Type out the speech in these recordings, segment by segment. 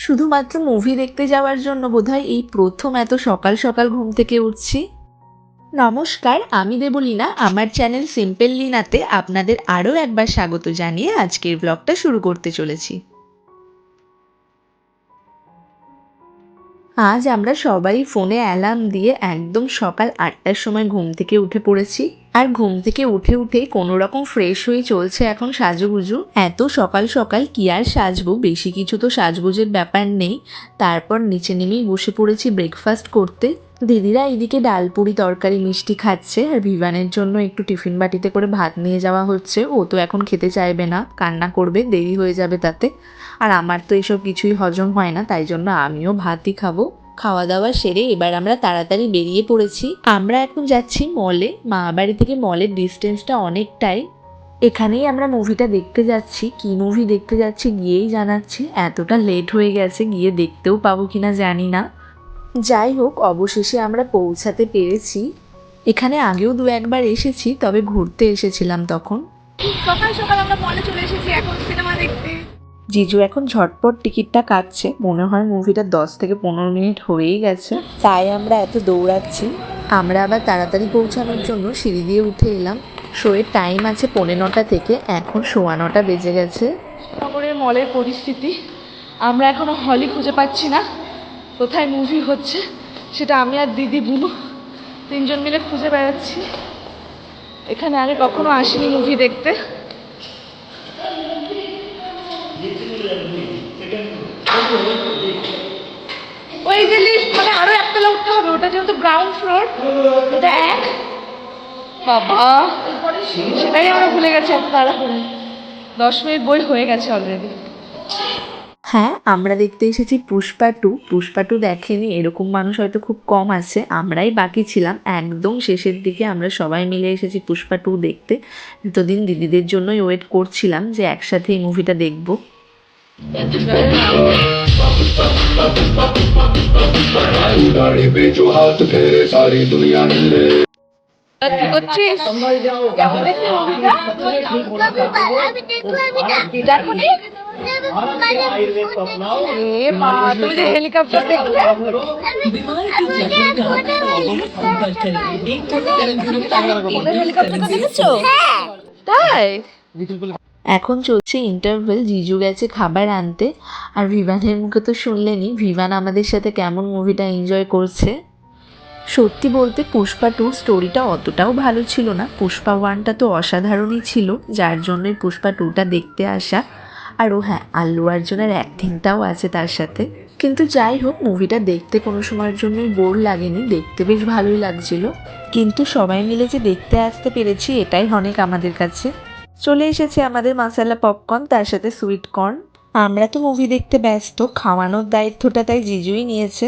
শুধুমাত্র মুভি দেখতে যাওয়ার জন্য বোধহয় এই প্রথম এত সকাল সকাল ঘুম থেকে উঠছি। নমস্কার, আমি দেবলীনা। আমার চ্যানেল সিম্পল লিনাতে আপনাদের আরও একবার স্বাগত জানিয়ে আজকের ব্লগটা শুরু করতে চলেছি। আজ আমরা সবাই ফোনে অ্যালার্ম দিয়ে একদম সকাল 8টার সময় ঘুম থেকে উঠে পড়েছি। আর ঘুম থেকে উঠেই কোনো রকম ফ্রেশ হয়ে চলছে এখন সাজুগুজু। এত সকাল সকাল কি আর সাজবো, বেশি কিছু তো সাজগোজের ব্যাপার নেই। তারপর নিচে নেমেই বসে পড়েছি ব্রেকফাস্ট করতে। দিদিরা এইদিকে ডাল পুরি তরকারি মিষ্টি খাচ্ছে, আর ভিভানের জন্য একটু টিফিন বাটিতে করে ভাত নিয়ে যাওয়া হচ্ছে। ও তো এখন খেতে চাইবে না, কান্না করবে, দেরি হয়ে যাবে তাতে। আর আমার তো এসব কিছুই হজম হয় না, তাই জন্য আমিও ভাতই খাবো। খাওয়া দাওয়া সেরে এবার আমরা তাড়াতাড়ি বেরিয়ে পড়েছি। আমরা এখন যাচ্ছি মলে। মা বাড়ি থেকে মলের ডিস্টেন্সটা অনেকটাই। এখানেই আমরা মুভিটা দেখতে যাচ্ছি। কি মুভি দেখতে যাচ্ছি গিয়েই জানাচ্ছি। এতটা লেট হয়ে গেছে, গিয়ে দেখতেও পাবো কিনা জানি না। যাই হোক, অবশেষে আমরা পৌঁছাতে পেরেছি। এখানে আগেও দু একবার এসেছি, তবে ঘুরতে এসেছিলাম তখন। সকাল সকাল আমরা মলে চলে এসেছি এখন সিনেমা দেখতে। জিজু এখন ঝটপট টিকিটটা কাটছে। মনে হয় মুভিটা 10 থেকে 15 মিনিট হয়েই গেছে, তাই আমরা এত দৌড়াচ্ছি। আমরা আবার তাড়াতাড়ি পৌঁছানোর জন্য সিঁড়ি দিয়ে উঠে এলাম। শোয়ের টাইম আছে 9:15 থেকে, এখন 9:15 বেজে গেছে। নগরের মলের পরিস্থিতি, আমরা এখনো হলই খুঁজে পাচ্ছি না। কোথায় মুভি হচ্ছে সেটা আমি আর দিদি বুনু তিনজন মিলে খুঁজে বেড়াচ্ছি। এখানে আগে কখনো আসিনি মুভি দেখতে। ওই যে লিফট, মানে আরো একতলা উঠতে হবে, ওটা যেহেতু গ্রাউন্ড ফ্লোর, এটা এক। বাবা, সেটাই আমরা ভুলে গেছি এত তাড়াহুড়ো। 10 মিনিট বই হয়ে গেছে অলরেডি। হ্যাঁ, আমরা দেখতে এসেছি পুষ্পা 2। পুষ্পা 2 দেখেনি এরকম মানুষ হয়তো খুব কম আছে। আমরাই বাকি ছিলাম। একদম শেষের দিকে আমরা সবাই মিলে এসেছি পুষ্পা 2 দেখতে। এতদিন দিদিদের জন্যই ওয়েট করছিলাম যে একসাথে এই মুভিটা দেখবো। তুমি যে হেলিকপ্টার দেখলে, তাই এখন চলছে ইন্টারভেল। জিজু গেছে খাবার আনতে। আর ভিভানের মুখে তো শুনলেনই, ভিভান আমাদের সাথে কেমন মুভিটা এনজয় করছে। সত্যি বলতে পুষ্পা 2 স্টোরিটা অতটাও ভালো ছিল না। পুষ্পা 1টা তো অসাধারণই ছিল, যার জন্যই পুষ্পা 2টা দেখতে আসা। আর ও হ্যাঁ, আল্লু অর্জুনের অ্যাক্টিংটাও আছে তার সাথে। কিন্তু যাই হোক, মুভিটা দেখতে কোনো সময়ের জন্যই বোর লাগেনি, দেখতে বেশ ভালোই লাগছিল। কিন্তু সবাই মিলে যে দেখতে আসতে পেরেছি এটাই অনেক আমাদের কাছে। চলে এসেছে আমাদের মশলা পপকর্ন, তার সাথে সুইট কর্ন। আমরা তো মুভি দেখতে ব্যস্ত, খাওয়ানোর দায়িত্বটা তাই জিজুই নিয়েছে।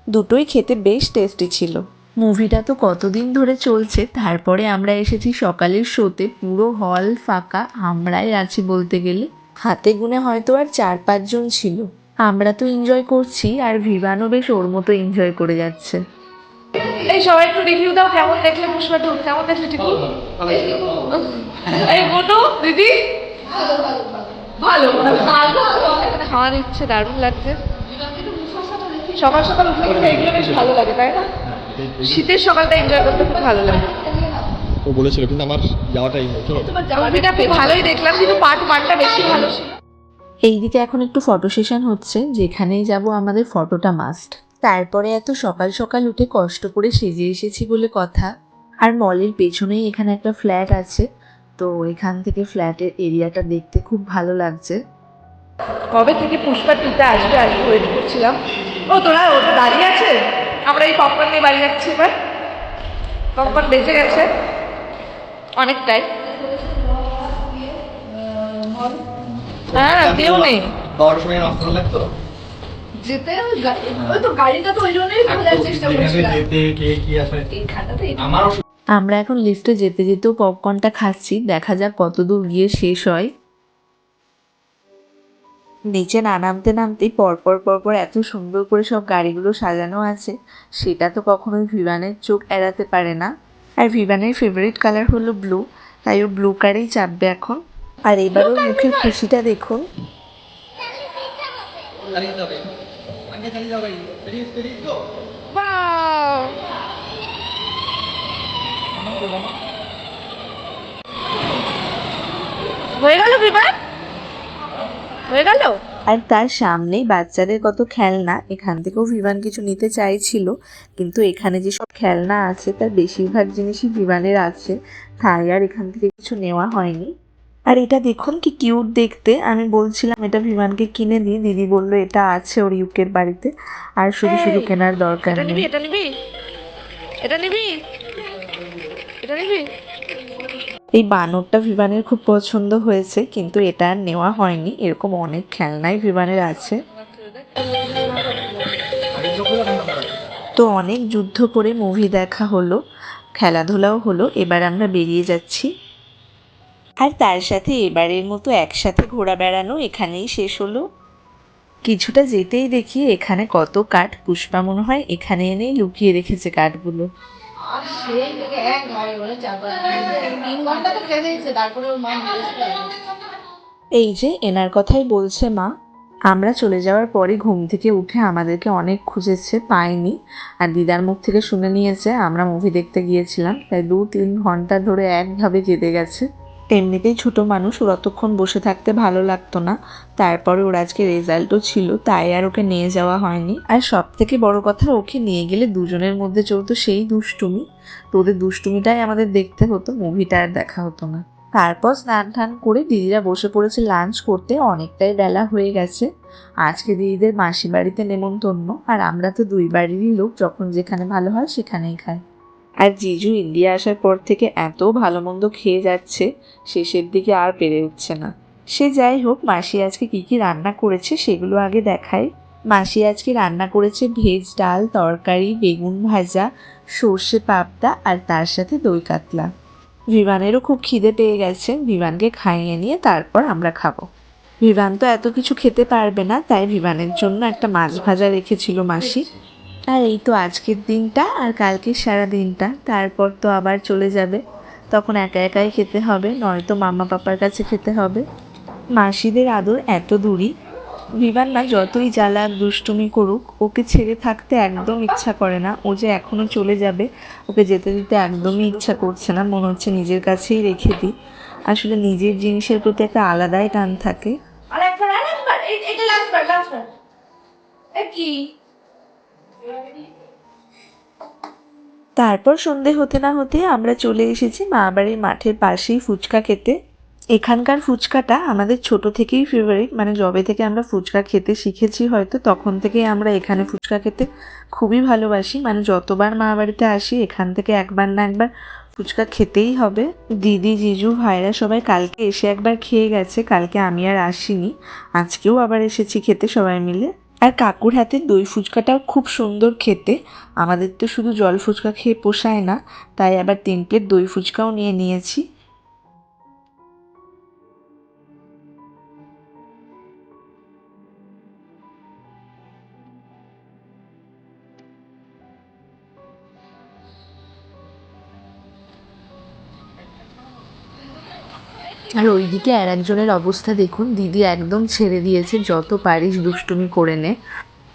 দুটোই খেতে বেশ টেস্টি ছিল। মুভিটা তো কতদিন ধরে চলছে, তারপরে আমরা এসেছি সকালের শোতে। পুরো হল ফাঁকা, আমরাই আছি বলতে গেলে। হাতে গুনে হয়তো আর 4-5 জন ছিল। আমরা তো এনজয় করছি, আর ভিভানও বেশ ওর মতো এনজয় করে যাচ্ছে। এই সবাই একটু রিভিউ দাও, কেমন দেখলে পুষ্পা 2, কেমন দেখলে টিপু? এই বলো দিদি। ভালো, খাওয়ার ইচ্ছে দারুণ লাগছে। সকাল সকাল উঠে উঠে এগুলো বেশ ভালো লাগে, তাই না? শীতের সকালটা এনজয় করতে খুব ভালো লাগে। ও বলেছিল, কিন্তু আমার যাওয়াটাই মুভিটা খুব ভালোই দেখলাম, কিন্তু পার্ট 1টা বেশি ভালো ছিল। এইদিকে এখন একটু ফটো সেশন হচ্ছে, যেখানেই যাব আমাদের ফটোটা মাস্ট। তারপরে এত সকাল সকাল উঠে কষ্ট করে সেজে এসেছি বলে কথা। আর মলের পেছনেই এখানে একটা ফ্ল্যাট আছে, তো এখান থেকে ফ্ল্যাটের এরিয়াটা দেখতে খুব ভালো লাগছে। কবে থেকে পুষ্পা 2টা আসবে ওয়েট করছিলাম। ও তোরা ওটা দাঁড়িয়ে আছে, আমরা এই পপকর্ন নিয়ে বাড়ি যাচ্ছি। এবার পপকর্ন বেঁচে গেছে অনেকটাই। হ্যাঁ, কেউ নেই যেতে। ওই তো গাড়িটা তো ওই জন্যই খোঁজার চেষ্টা করছিলাম। আমরা এখন লিফটে যেতে যেতেও পপকর্নটা খাচ্ছি, দেখা যাক কতদূর গিয়ে শেষ হয়। নিচে না নামতে নামতেই পরপর এত সুন্দর করে সব গাড়িগুলো সাজানো আছে, সেটা তো কখনোই ভিভানের চোখ এড়াতে পারে না। আর ভিভানের ফেভারিট কালার হলো ব্লু, তাই ও ব্লু কারেই চাপবে এখন। আর এবার ওর মুখের খুশিটা দেখুন। Wow! হয়ে গেল বিমান, হয়ে গেল। আর তার সামনেই বাচ্চাদের কত খেলনা, এখান থেকেও ভিভান কিছু নিতে চাইছিল, কিন্তু এখানে যে সব খেলনা আছে তার বেশিরভাগ জিনিসই ভিভানের আছে, তাই আর এখান থেকে কিছু নেওয়া হয়নি। আর এটা দেখুন কি কিউট দেখতে, আমি বলছিলাম এটা ভিভানকে কিনে দিই, দিদি বললো এটা আছে ওর ইউকের বাড়িতে আর শুধু শুধু কেনার দরকার এটা নিবি, নেই। এটা নিবি, এটা নিবি, এটা নিবি। এই বানরটা ভিভানের খুব পছন্দ হয়েছে, কিন্তু এটা আর নেওয়া হয়নি, এরকম অনেক খেলনাই ভিভানের আছে। তো অনেক যুদ্ধ করে মুভি দেখা হলো, খেলাধুলাও হলো, এবার আমরা বেরিয়ে যাচ্ছি। আর তার সাথে এবারের মতো একসাথে ঘোরা বেড়ানো এখানেই শেষ হলো। কিছুটা যেতেই দেখি এখানে কত কাঠ, পুষ্পা মনে হয় এখানে এনেই লুকিয়ে রেখেছে কাঠগুলো। এই যে এনার কথাই বলছে মা। আমরা চলে যাওয়ার পরে ঘুম থেকে উঠে আমাদেরকে অনেক খুঁজেছে, পায়নি, আর দিদার মুখ থেকে শুনে নিয়েছে আমরা মুভি দেখতে গিয়েছিলাম, তাই 2-3 ঘন্টা ধরে একভাবে কেঁদে গেছে। এমনিতেই ছোট মানুষ, ওর অতক্ষণ বসে থাকতে ভালো লাগতো না, তারপরে ওর আজকে রেজাল্টও ছিল, তাই আর ওকে নিয়ে যাওয়া হয়নি। আর সব থেকে বড় কথা, ওকে নিয়ে গেলে দুজনের মধ্যে চলতো সেই দুষ্টুমি, তো ওদের দুষ্টুমিটাই আমাদের দেখতে হতো, মুভিটা আর দেখা হতো না। তারপর স্নান টান করে দিদিরা বসে পড়েছে লাঞ্চ করতে, অনেকটাই বেলা হয়ে গেছে। আজকে দিদিদের মাসি বাড়িতে নেমন্তন্ন, আর আমরা তো দুই বাড়িরই লোক, যখন যেখানে ভালো হয় সেখানেই খাই। আর জিজু ইন্ডিয়া আসার পর থেকে এত ভালো মন্দ খেয়ে যাচ্ছে, শেষের দিকে আর পেরে উঠছে না। সে যাই হোক, মাসি আজকে কি কি রান্না করেছে সেগুলো আগে দেখাই। মাসি আজকে রান্না করেছে ভেজ ডাল, তরকারি, বেগুন ভাজা, সর্ষে পাবদা, আর তার সাথে দই কাতলা। ভিভানেরও খুব খিদে পেয়ে গেছে, ভিভানকে খাইয়ে নিয়ে তারপর আমরা খাবো। ভিভান তো এত কিছু খেতে পারবে না, তাই ভিভানের জন্য একটা মাছ ভাজা রেখেছিল মাসি। আর এই তো আজকের দিনটা, আর কালকের সারা দিনটা, তারপর তো আবার চলে যাবে, তখন একা একাই খেতে হবে, নয়তো মামা পাপার কাছে খেতে হবে। মাসিদের আদর এত দূরই, ভিভান না যতই জ্বালাক দুষ্টুমি করুক, ওকে ছেড়ে থাকতে একদম ইচ্ছা করে না। ও যে এখনো চলে যাবে, ওকে যেতে দিতে একদমই ইচ্ছা করছে না, মনে হচ্ছে নিজের কাছেই রেখে দিই। আসলে নিজের জিনিসের প্রতি একটা আলাদাই টান থাকে। তারপর সন্ধে হতে না হতে আমরা চলে এসেছি মা বাড়ির মাঠের পাশেই ফুচকা খেতে। এখানকার ফুচকাটা আমাদের ছোট থেকেই ফেভারিট, মানে যবে থেকে আমরা ফুচকা খেতে শিখেছি হয়তো তখন থেকেই আমরা এখানে ফুচকা খেতে খুবই ভালোবাসি, মানে যতবার মা বাড়িতে আসি এখান থেকে একবার না একবার ফুচকা খেতেই হবে। দিদি জিজু ভাইরা সবাই কালকে এসে একবার খেয়ে গেছে, কালকে আমি আর আসিনি, আজকেও আবার এসেছি খেতে সবাই মিলে। আর কাকুর হাতের দই ফুচকাটাও খুব সুন্দর খেতে, আমাদের তো শুধু জল ফুচকা খেয়ে পোষায় না, তাই আবার 3 প্লেট দই ফুচকাও নিয়ে নিয়েছি। আর ওইদিকে আর একজনের অবস্থা দেখুন, দিদি একদম ছেড়ে দিয়েছে, যত পারিস দুষ্টুমি করে নে,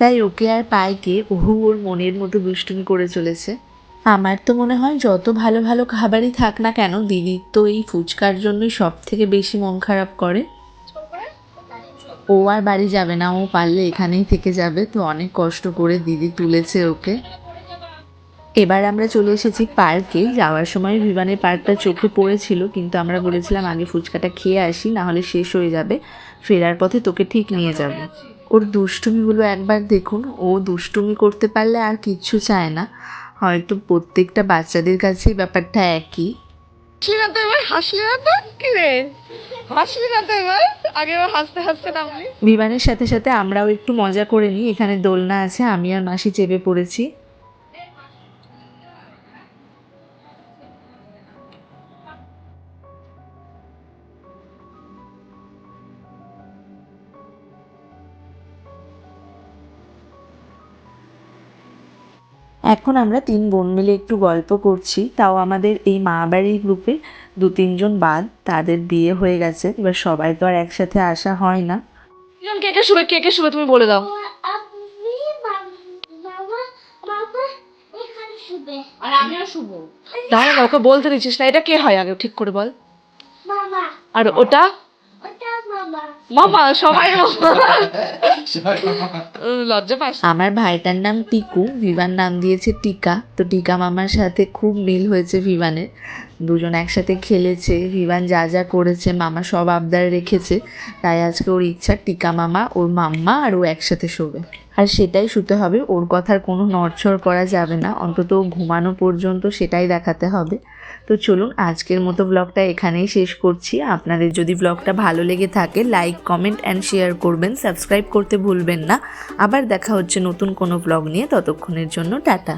তাই ওকে আর পায় কে, ওহু ওর মনের মতো দুষ্টুমি করে চলেছে। আমার তো মনে হয় যত ভালো ভালো খাবারই থাক না কেন, দিদির তো এই ফুচকার জন্যই সব থেকে বেশি মন খারাপ করে। ও আর বাড়ি যাবে না, ও পারলে এখানেই থেকে যাবে, তো অনেক কষ্ট করে দিদি তুলেছে ওকে। এবার আমরা চলে এসেছি পার্কে, যাওয়ার সময় ভিভানের পার্কটা চোখে পড়েছিল, কিন্তু আমরা বলেছিলাম আগে ফুচকাটা খেয়ে আসি, না হলে শেষ হয়ে যাবে, ফেরার পথে তোকে ঠিক নিয়ে যাব। ওর দুষ্টুমিগুলো একবার দেখুন, ও দুষ্টুমি করতে পারলে আর কিচ্ছু চায় না, হয়তো প্রত্যেকটা বাচ্চাদের কাছেই ব্যাপারটা একই। হাসলি না তো এবার, হাসলি না তো, কি রে হাসলি না তো এবার, আগে এবার হাসতে হাসতে নামলি। বিমানের সাথে সাথে আমরাও একটু মজা করে নিই, এখানে দোলনা আছে, আমি আর মাসি চেপে পড়েছি। এখন আমরা 3 বোন মিলে একটু গল্প করছি, তাও আমাদের এই মা বাড়ির গ্রুপে 2-3 জন বাদ, তাদের বিয়ে হয়ে গেছে, এবার সবাই তো আর একসাথে আসা হয় না। কে কে শুবে, কে কে শুবে তুমি বলে দাও। দাঁড়া না, ওকে বলতে দিচ্ছিস না। এটা কে হয় আগে ঠিক করে বল। আর ওটা মামা, সবাই মামা। লজ্জা পাস? আমার ভাইটার নাম টিকু, ভিভান নাম দিয়েছে টিকা। তো টিকা মামার সাথে খুব মিল হয়েছে ভিভানের, দুজন একসাথে খেলেছে, ভিভান যা যা করেছে মামা সব আবদার রেখেছে, তাই আজকে ওর ইচ্ছা টিকা মামা, ওর মাম্মা আর ও একসাথে শোবে। আর সেটাই শুতে হবে, ওর কথার কোনো নড়চড় করা যাবে না, অন্তত ঘুমানো পর্যন্ত সেটাই দেখাতে হবে। তো চলুন আজকের মতো ব্লগটা এখানেই শেষ করছি। আপনাদের যদি ব্লগটা ভালো লেগে থাকে লাইক, কমেন্ট অ্যান্ড শেয়ার করবেন, সাবস্ক্রাইব করতে ভুলবেন না। আবার দেখা হচ্ছে নতুন কোনো ব্লগ নিয়ে, ততক্ষণের জন্য টাটা।